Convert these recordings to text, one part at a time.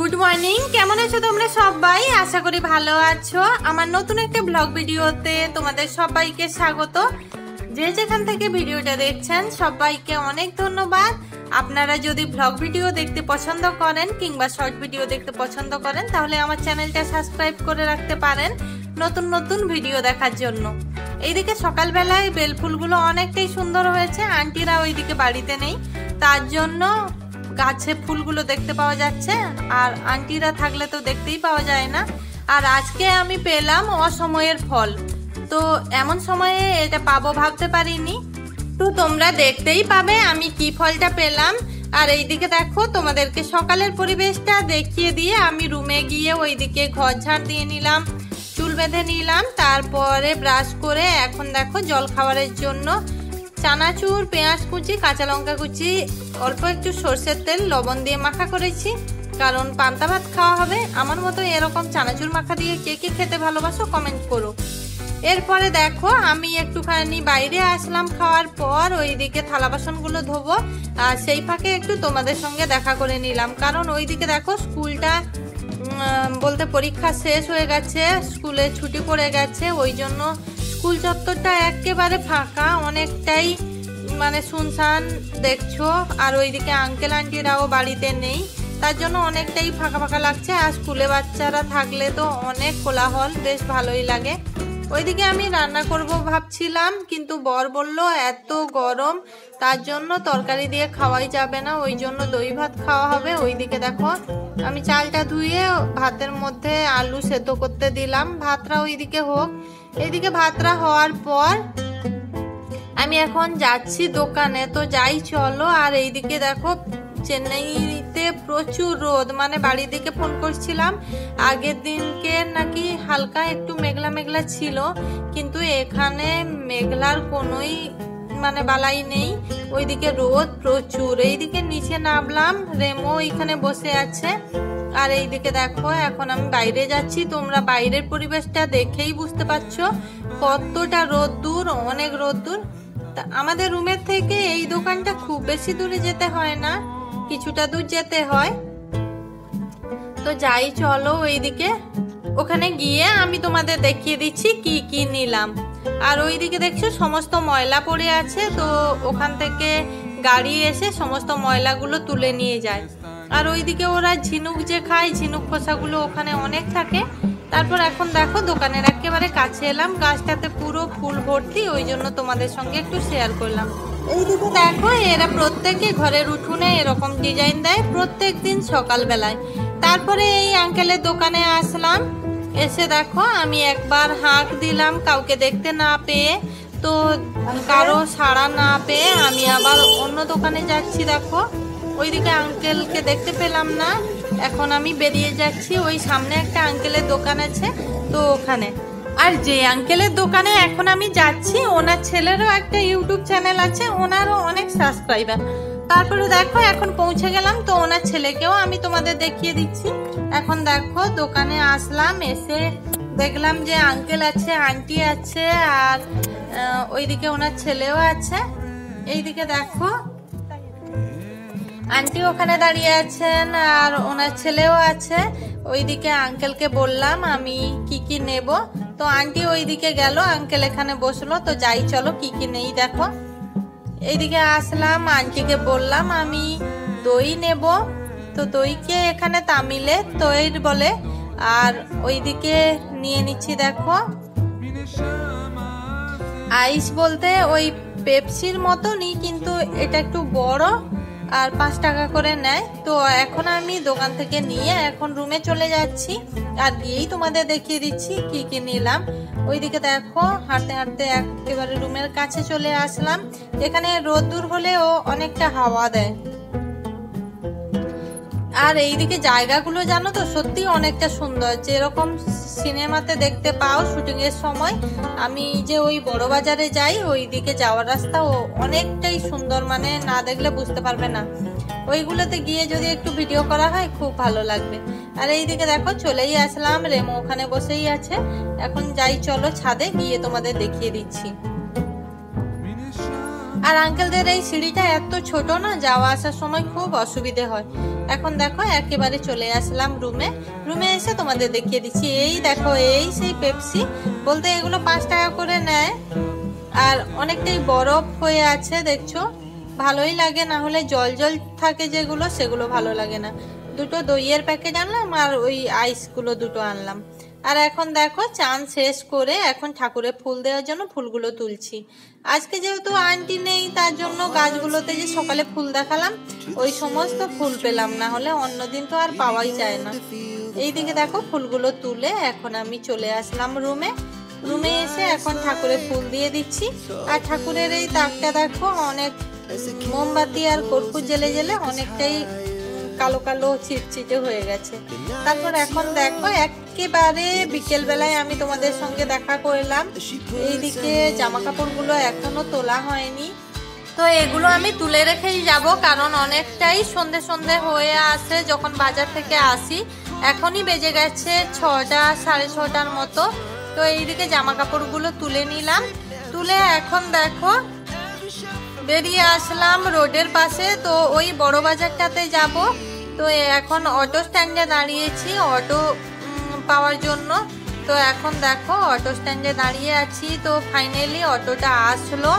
Good morning, কেমন আছো তোমরা সবাই? আশা করি ভালো আছো। আমার নতুন একটা ব্লগ ভিডিওতে তোমাদের সবাইকে স্বাগত। যে যেখান থেকে ভিডিওটা দেখছেন সবাইকে অনেক ধন্যবাদ। আপনারা যদি ব্লগ ভিডিও দেখতে পছন্দ করেন কিংবা শর্ট ভিডিও দেখতে পছন্দ করেন তাহলে আমার চ্যানেলটা সাবস্ক্রাইব করে রাখতে পারেন নতুন নতুন ভিডিও দেখার জন্য। এইদিকে সকালবেলায় বেলফুলগুলো অনেকটাই সুন্দর হয়েছে। আন্টিরা ওইদিকে বাড়িতে নেই, তার জন্য গাছে ফুলগুলো দেখতে পাওয়া যাচ্ছে, আর আন্টিরা থাকলে তো দেখতেই পাওয়া যায় না। আর আজকে আমি পেলাম অসময়ের ফল, তো এমন সময়ে এটা পাবো ভাবতে পারিনি। তো তোমরা দেখতেই পাবে আমি কি ফলটা পেলাম। আর এইদিকে দেখো, তোমাদেরকে সকালের পরিবেশটা দেখিয়ে দিয়ে আমি রুমে গিয়ে ওইদিকে ঘর ঝাড় দিয়ে নিলাম, চুল বেঁধে নিলাম, তারপরে ব্রাশ করে এখন দেখো জল খাবারের জন্য চানাচুর, পেঁয়াজ কুচি, কাঁচা লঙ্কা কুচি, অল্প একটু সর্ষের তেল, লবণ দিয়ে মাখা করেছি, কারণ পান্তা ভাত খাওয়া হবে। আমার মতো এরকম চানাচুর মাখা দিয়ে কে কে খেতে ভালোবাসো কমেন্ট করো। এরপরে দেখো আমি একটুখানি বাইরে আসলাম খাওয়ার পর, ওইদিকে থালা বাসনগুলো ধোবো, আর সেই ফাঁকে একটু তোমাদের সঙ্গে দেখা করে নিলাম, কারণ ওইদিকে দেখো স্কুলটা বলতে পরীক্ষা শেষ হয়ে গেছে, স্কুলে ছুটি পড়ে গেছে, ওই জন্য স্কুল চত্বরটা একেবারে ফাঁকা, অনেকটাই মানে শুনশান দেখছো। আর ওইদিকে আঙ্কেল আন্টিরাও বাড়িতে নেই, তার জন্য অনেকটাই ফাঁকা ফাঁকা লাগছে। আর স্কুলে বাচ্চারা থাকলে তো অনেক কোলাহল, বেশ ভালোই লাগে। ওইদিকে আমি রান্না করব ভাবছিলাম, কিন্তু বর বলল এত গরম, তার জন্য তরকারি দিয়ে খাওয়াই যাবে না, ওই জন্য দই ভাত খাওয়া হবে। ওইদিকে দেখো আমি চালটা ধুয়ে ভাতের মধ্যে আলু সেদ্ধ করতে দিলাম, ভাতটা ওইদিকে হোক। এইদিকে ভাতটা হওয়ার পর আমি এখন যাচ্ছি দোকানে, তো যাই চলো। আর এইদিকে দেখো চেন্নাইতে প্রচুর রোদ, মানে বাড়ির দিকে ফোন করছিলাম, আগের দিনকে নাকি হালকা একটু মেঘলা মেঘলা ছিল, কিন্তু এখানে মেঘলার কোনোই মানে বালাই নেই, ওইদিকে রোদ প্রচুর। এইদিকে নিচে নামলাম, রেমো এখানে বসে আছে। আর এইদিকে দেখো এখন আমি বাইরে যাচ্ছি, তোমরা বাইরের পরিবেশটা দেখেই বুঝতে পারছো কতটা রোদ্দুর, অনেক রোদ্দুর। আমাদের রুমের থেকে এই দোকানটা খুব বেশি দূরে যেতে হয় না, কিছুটা দূর যেতে হয়। তো যাই চলো ওইদিকে, ওখানে গিয়ে আমি তোমাদের দেখিয়ে দিচ্ছি কি কি নিলাম। আর ওইদিকে দেখছো সমস্ত ময়লা পড়ে আছে, তো ওখান থেকে গাড়ি এসে সমস্ত ময়লাগুলো তুলে নিয়ে যায়। আর ওইদিকে ওরা ঝিনুক যে খায়, ঝিনুক খোসাগুলো ওখানে অনেক থাকে। তারপর এখন দেখো দোকানের একেবারে কাছে এলাম, গাছটাতে পুরো ফুল ভর্তি, ওই জন্য তোমাদের সঙ্গে একটু শেয়ার করলাম। এইদিকে দেখো এরা প্রত্যেকে ঘরের উঠোনে এরকম ডিজাইন দেয় প্রত্যেক দিন সকালবেলায়। তারপরে এই আঙ্কেলের দোকানে আসলাম, এসে দেখো আমি একবার হাঁক দিলাম কাউকে দেখতে না পেয়ে, তো কারো সাড়া না পেয়ে আমি আবার অন্য দোকানে যাচ্ছি। দেখো ওইদিকে আঙ্কেলকে দেখতে পেলাম না, এখন আমি বেরিয়ে যাচ্ছি, ওই সামনে একটা আঙ্কেলের দোকান আছে তো ওখানে। আর যে আঙ্কেলের দোকানে এখন আমি যাচ্ছি ওনার ছেলেরও একটা ইউটিউব চ্যানেল আছে, ওনারও অনেক সাবস্ক্রাইবার। তারপরে দেখো এখন পৌঁছে গেলাম, তো ওনার ছেলেকেও আমি তোমাদের দেখিয়ে দিচ্ছি। এখন দেখো দোকানে আসলাম, এসে দেখলাম যে আঙ্কেল আছে, আন্টি আছে, আর ওইদিকে ওনার ছেলেও আছে। এইদিকে দেখো আন্টি ওখানে দাঁড়িয়ে আছেন আর ওনার ছেলেও আছে। ওইদিকে আঙ্কেলকে বললাম আমি কি কি নেব, তো আন্টি ওইদিকে গেল, আঙ্কেল এখানে বসলো। তো যাই চলো কি কি নেই দেখো। এইদিকে আসলাম, আন্টিকে বললাম আমি দই নেব, তো দইকে এখানে তামিলে তৈর বলে। আর ওইদিকে নিয়ে নিচ্ছি দেখো আইস, বলতে ওই পেপসির মতনই, কিন্তু এটা একটু বড় আর 5 টাকা করে নেয়। তো এখন আমি দোকান থেকে নিয়ে এখন রুমে চলে যাচ্ছি, আর গিয়েই তোমাদের দেখিয়ে দিচ্ছি কি কি নিলাম। ওইদিকে দেখো হাঁটতে হাঁটতে একেবারে রুমের কাছে চলে আসলাম। এখানে রোদ্দুর হলেও অনেকটা হাওয়া দেয়। আর এইদিকে জায়গাগুলো জানো তো সত্যি অনেকটা সুন্দর, যেরকম সিনেমাতে দেখতে পাও শুটিং এর সময়। আমি যে ওই বড় বাজারে যাই, ওইদিকে যাওয়ার রাস্তা ও অনেকটাই সুন্দর, মানে না দেখলে বুঝতে পারবে না। ওইগুলোতে গিয়ে যদি একটু ভিডিও করা হয় খুব ভালো লাগবে। আর এইদিকে দেখো চলেই আসলাম, রেমো ওখানে বসেই আছে। এখন যাই চলো ছাদে গিয়ে তোমাদের দেখিয়ে দিচ্ছি। আর আঙ্কেলদের এই সিঁড়িটা এত ছোট না, যাওয়া আসার সময় খুব অসুবিধে হয়। এখন দেখো একেবারে চলে আসলাম রুমে এসে তোমাদের দেখিয়ে দিচ্ছি। এই দেখো এই সেই পেপসি, বলতে এগুলো 5 টাকা করে নেয়, আর অনেকটাই বরফ হয়ে আছে দেখছো, ভালোই লাগে। না হলে জল জল থাকে যেগুলো, সেগুলো ভালো লাগে না। দুটো দইয়ের প্যাকেট আনলাম আর ওই আইসগুলো দুটো আনলাম। আর এখন দেখো চান শেষ করে এখন ঠাকুরে ফুল দেওয়ার জন্য ফুলগুলো তুলছি। আজকে যেহেতু আন্টি নেই তার জন্য গাছগুলোতে যে সকালে ফুল দেখালাম ওই সমস্ত ফুল পেলাম, না হলে অন্যদিন তো আর পাওয়াই যায় না। এইদিকে দেখো ফুলগুলো তুলে এখন আমি চলে আসলাম রুমে এসে এখন ঠাকুরে ফুল দিয়ে দিচ্ছি। আর ঠাকুরের এই তাকটা দেখো অনেক মোমবাতি আর কর্পূর জেলে জেলে অনেকটাই কালো কালো চিটচিটে হয়ে গেছে। তারপর এখন দেখো একেবারে বিকেল বেলায় আমি তোমাদের সঙ্গে দেখা করলাম। এইদিকে জামা কাপড়গুলো এখনো তোলা হয়নি, তো এগুলো আমি তুলে রেখেই যাব, কারণ অনেকটাই সন্ধে সন্ধে হয়ে আসে যখন বাজার থেকে আসি। এখনই বেজে গেছে 6টা 6:30টার মতো। তো এইদিকে জামা কাপড়গুলো তুলে নিলাম, তুলে এখন দেখো বেরিয়ে আসলাম রোডের পাশে। তো ওই বড় বাজারটাতে যাব। তো এখন অটো স্ট্যান্ডে দাঁড়িয়েছি অটো পাওয়ার জন্য। তো এখন দেখো অটো স্ট্যান্ডে দাঁড়িয়ে আছি। তো ফাইনালি অটোটা আসলো,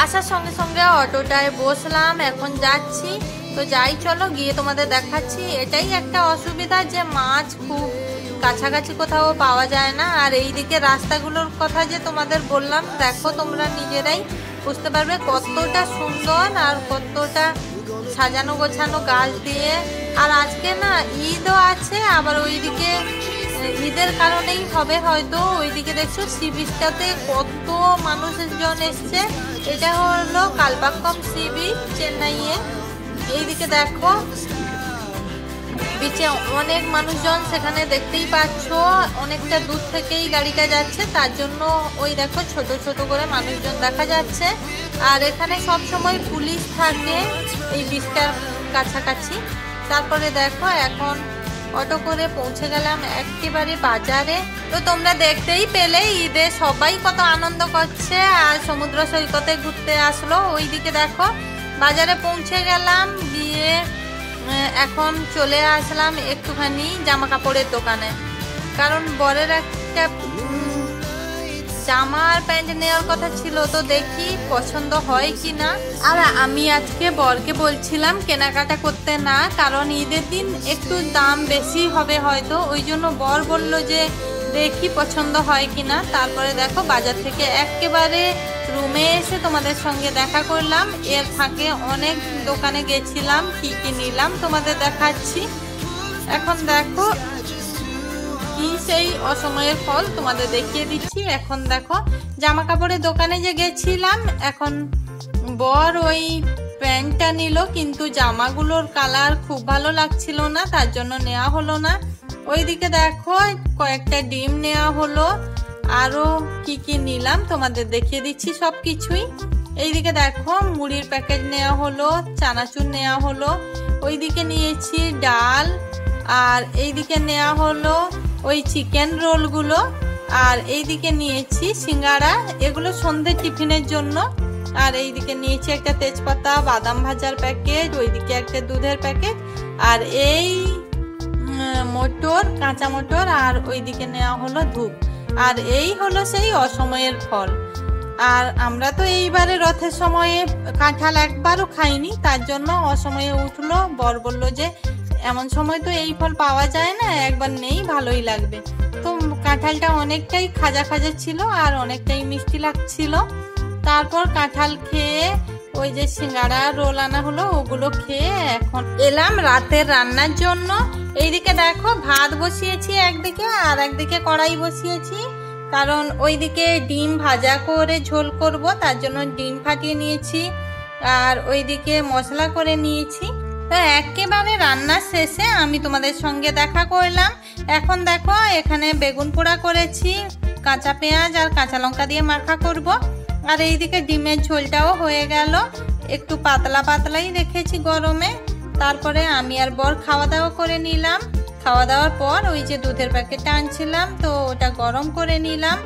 আসার সঙ্গে সঙ্গে অটোটায় বসলাম, এখন যাচ্ছি। তো যাই চলো গিয়ে তোমাদের দেখাচ্ছি। এটাই একটা অসুবিধা যে মাছ খুব কাছাকাছি কোথাও পাওয়া যায় না। আর এইদিকে রাস্তাগুলোর কথা যে তোমাদের বললাম, দেখো তোমরা নিজেরাই বুঝতে পারবে কতটা সুন্দর আর কতটা সাজানো গোছানো গাছ দিয়ে। আর আজকে না ঈদও আছে, আবার ওইদিকে ঈদের কারণেই হবে হয়তো। ওইদিকে দেখছো সি বিচটাতে কত মানুষজন এসছে। এটা হলো কালপাক্কম সি বিচ চেন্নাইয়ে। এইদিকে দেখো বিচে অনেক মানুষজন, সেখানে দেখতেই পাচ্ছ অনেকটা দূর থেকেই গাড়িটা যাচ্ছে, তার জন্য ওই দেখো ছোট ছোট করে মানুষজন দেখা যাচ্ছে। আর এখানে সব সময় পুলিশ থাকে এই বিচটার কাছাকাছি। তারপরে দেখো এখন অটো করে পৌঁছে গেলাম একেবারে বাজারে। তো তোমরা দেখতেই পেলে ঈদে সবাই কত আনন্দ করছে আর সমুদ্র সৈকতে ঘুরতে আসলো। ওইদিকে দেখো বাজারে পৌঁছে গেলাম, গিয়ে এখন চলে আসলাম একটুখানি জামা কাপড়ের দোকানে, কারণ বরের একটা জামা আর প্যান্ট নেওয়ার কথা ছিল। তো দেখি পছন্দ হয় কি না। আর আমি আজকে বরকে বলছিলাম কেনাকাটা করতে না, কারণ ঈদের দিন একটু দাম বেশি হবে হয়তো, ওই জন্য বর বলল যে দেখি পছন্দ হয় কি না। তারপরে দেখো বাজার থেকে একেবারে রুমে এসে তোমাদের সঙ্গে দেখা করলাম। এর ফাঁকে অনেক দোকানে গেছিলাম, কি কি নিলাম তোমাদের দেখাচ্ছি। এখন দেখো কি সেই অসময়ের ফল তোমাদের দেখিয়ে দিচ্ছি। এখন দেখো জামা কাপড়ের দোকানে যে গেছিলাম, এখন বর ওই প্যান্টটা নিল, কিন্তু জামাগুলোর কালার খুব ভালো লাগছিল না, তার জন্য নেওয়া হলো না। ওইদিকে দেখো কয়েকটা ডিম নেওয়া হলো, আরো কি কি নিলাম তোমাদের দেখিয়ে দিচ্ছি সব কিছুই। এইদিকে দেখো মুড়ির প্যাকেট নেওয়া হলো, চানাচুর নেওয়া হলো, ওইদিকে নিয়েছি ডাল, আর এইদিকে নেওয়া হলো ওই চিকেন রোলগুলো, আর এইদিকে নিয়েছি সিঙ্গাড়া, এগুলো সন্ধ্যে টিফিনের জন্য। আর এইদিকে নিয়েছি একটা তেজপাতা, বাদাম ভাজার প্যাকেট, ওইদিকে একটা দুধের প্যাকেট, আর এই মটর, কাঁচা মটর, আর ওইদিকে নেওয়া হলো ধূপ। আর এই হলো সেই অসময়ের ফল। আর আমরা তো এইবারে রথের সময়ে কাঁঠাল একবারও খাইনি, তার জন্য অসময়ে উঠলো। বর বললো যে এমন সময় তো এই ফল পাওয়া যায় না, একবার নেই ভালোই লাগবে। তো কাঁঠালটা অনেকটাই খাজা খাজা ছিল আর অনেকটাই মিষ্টি লাগছিল। তারপর কাঁঠাল খেয়ে ওই যে সিঙ্গাড়া রোল আনা হলো, ওগুলো খেয়ে এখন এলাম রাতের রান্নার জন্য। এইদিকে দেখো ভাত বসিয়েছি একদিকে, আর একদিকে কড়াই বসিয়েছি, কারণ ওইদিকে ডিম ভাজা করে ঝোল করব, তার জন্য ডিম ফাটিয়ে নিয়েছি, আর ওইদিকে মশলা করে নিয়েছি। তো একেবারে রান্না শেষে আমি তোমাদের সঙ্গে দেখা করলাম। এখন দেখো এখানে বেগুন পোড়া করেছি, কাঁচা পেঁয়াজ আর কাঁচা লঙ্কা দিয়ে মাখা করব। আর এইদিকে ডিমের ঝোলটাও হয়ে গেল, একটু পাতলা পাতলাই রেখেছি গরমে। তারপরে আমি আর বর খাওয়া দাওয়া করে নিলাম। খাওয়া দাওয়ার পর ওই যে দুধের প্যাকেটটা আনছিলাম, তো ওটা গরম করে নিলাম।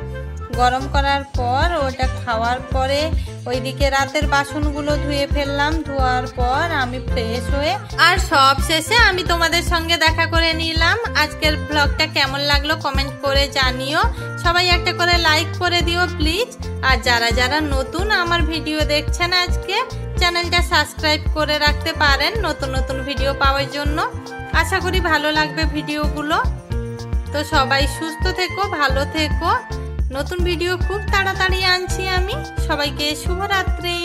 গরম করার পর ওটা খাওয়ার পরে ওইদিকে রাতের বাসনগুলো ধুয়ে ফেললাম। ধোয়ার পর আমি ফ্রেশ হয়ে আর সব শেষে আমি তোমাদের সঙ্গে দেখা করে নিলাম। আজকের ব্লগটা কেমন লাগলো কমেন্ট করে জানিও। সবাই একটা করে লাইক করে দিও প্লিজ। আর যারা যারা নতুন আমার ভিডিও দেখছেন আজকে চ্যানেলটা সাবস্ক্রাইব করে রাখতে পারেন নতুন নতুন ভিডিও পাওয়ার জন্য। আশা করি ভালো লাগবে ভিডিওগুলো। তো সবাই সুস্থ থেকো, ভালো থেকো। নতুন ভিডিও খুব তাড়াতাড়ি আনছি আমি। সবাইকে শুভরাত্রি।